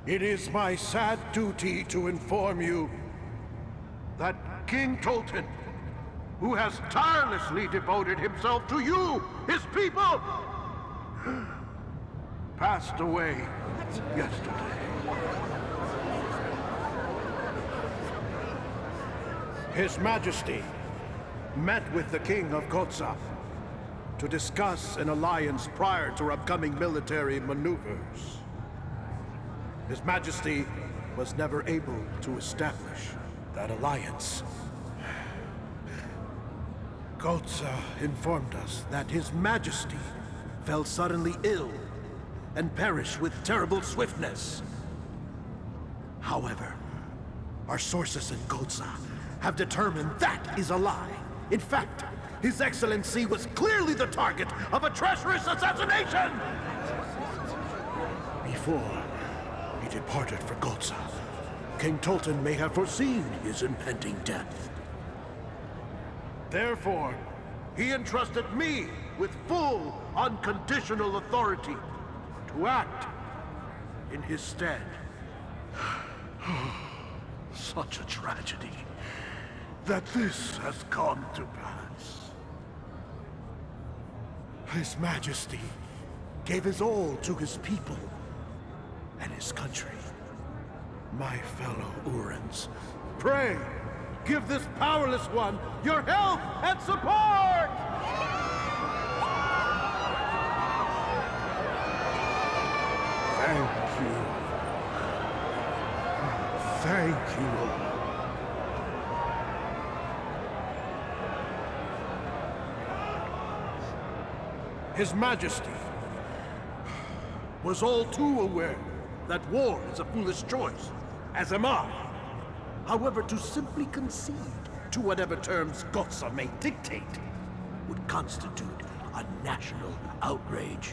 It is my sad duty to inform you that King Tolton, who has tirelessly devoted himself to you, his people, passed away yesterday. His Majesty met with the King of Gohtza to discuss an alliance prior to upcoming military maneuvers. His Majesty was never able to establish that alliance. Gohtza informed us that His Majesty fell suddenly ill and perished with terrible swiftness. However, our sources in Gohtza have determined that is a lie. In fact, His Excellency was clearly the target of a treacherous assassination! Before he departed for Gohtza, King Tolton may have foreseen his impending death. Therefore, he entrusted me with full, unconditional authority to act in his stead. Such a tragedy that this has come to pass. His Majesty gave his all to his people and his country. My fellow Urans, pray, give this powerless one your help and support! Thank you. Thank you. His Majesty was all too aware that war is a foolish choice, as am I. However, to simply concede to whatever terms Gohtza may dictate would constitute a national outrage.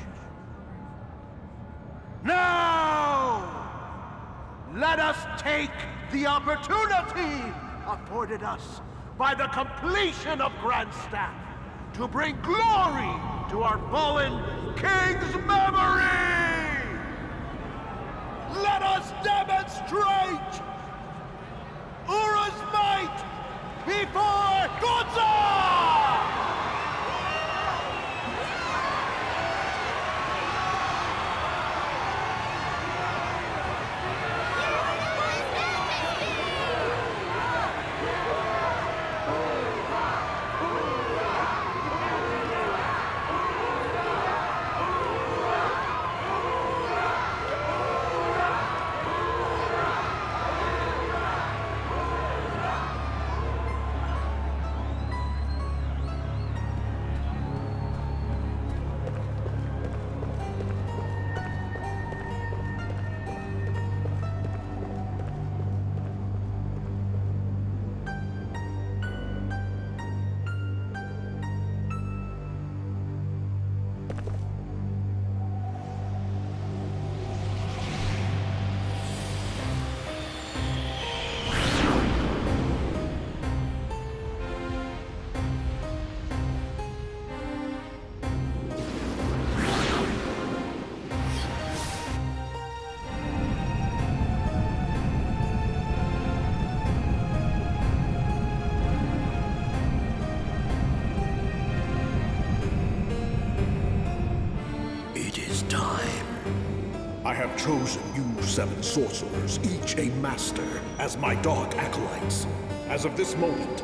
Now, let us take the opportunity afforded us by the completion of Grand Staff to bring glory to our fallen king's memory! Let us demonstrate Ura's might before Gohtza! I have chosen you 7 sorcerers, each a master, as my dark acolytes. As of this moment,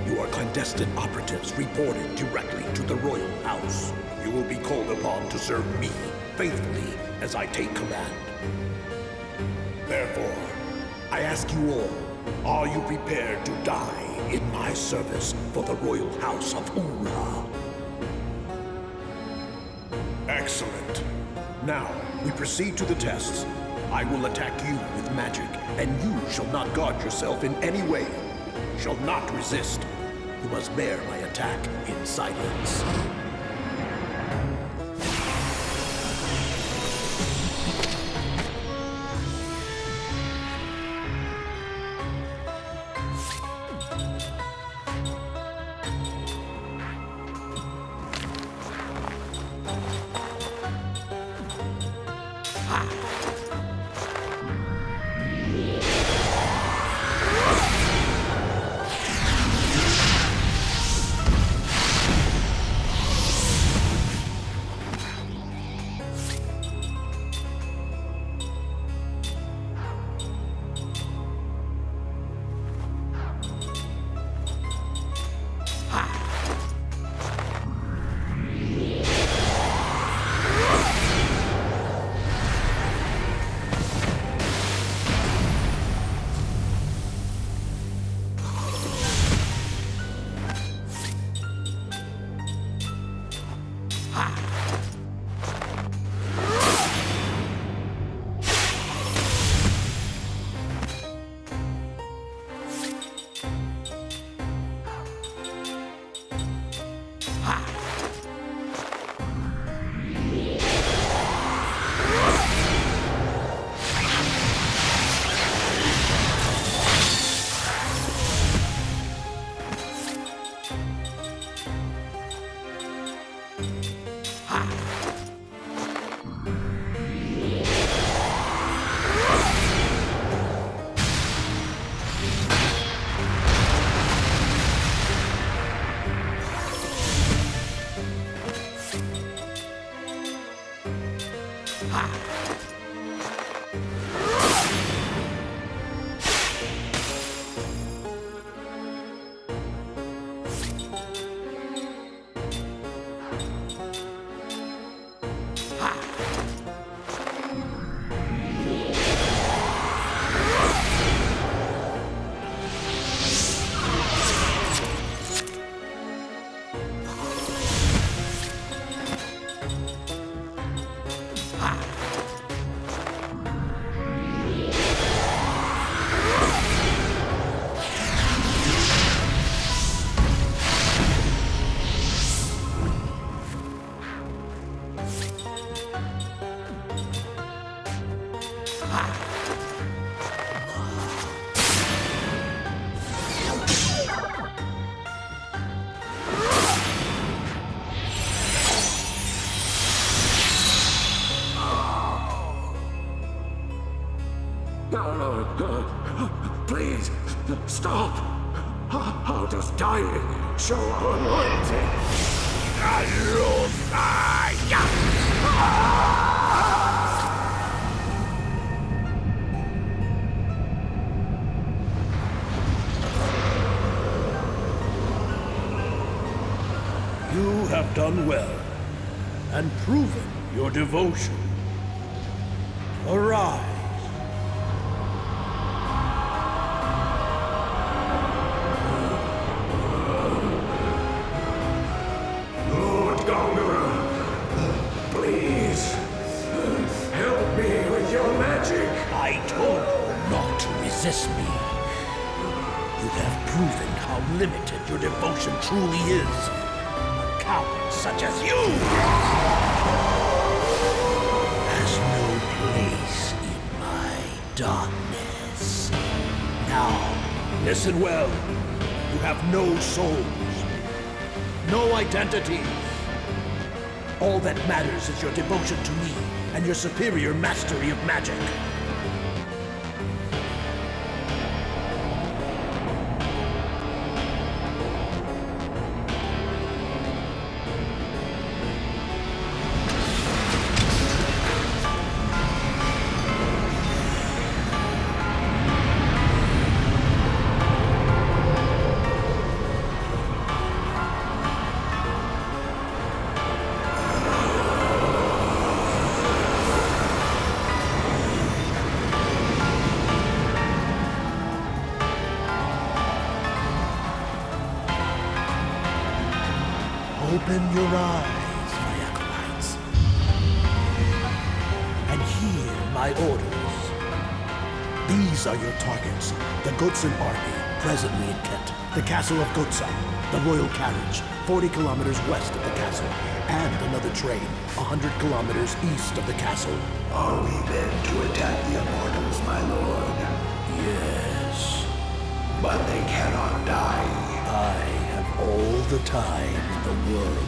you are clandestine operatives reported directly to the royal house. You will be called upon to serve me faithfully as I take command. Therefore, I ask you all Are you prepared to die in my service for the royal house of Ura? Excellent. Now, we proceed to the tests. I will attack you with magic, and you shall not guard yourself in any way. You shall not resist. You must bear my attack in silence. Please, stop. How does dying show our loyalty? You have done well, and proven your devotion. Arise. Resist me. You have proven how limited your devotion truly is. A coward such as you has no place in my darkness. Now, listen well. You have no souls, no identity. All that matters is your devotion to me and your superior mastery of magic. Open your eyes, my acolytes, and hear my orders. These are your targets: the Gohtza army, presently in Kent, the castle of Gohtza, the royal carriage, 40 kilometers west of the castle, and another train, 100 kilometers east of the castle. Are we meant to attack the immortals, my lord? Yes. But they cannot die. I have all the time in the world.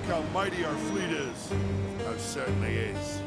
How mighty our fleet is. It certainly is.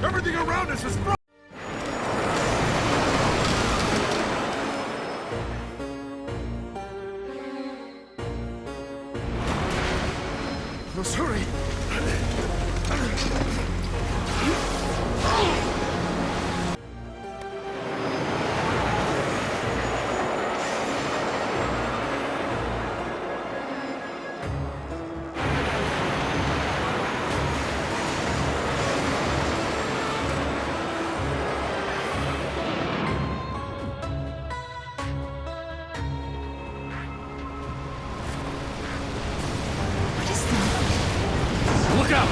Everything around us is frozen! Let's hurry! Look out!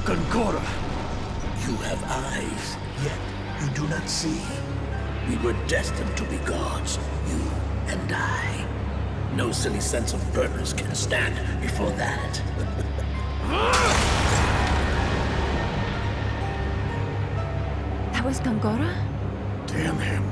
Gongora, you have eyes, yet you do not see. We were destined to be gods, you and I. No silly sense of purpose can stand before that. That was Gongora? Damn him.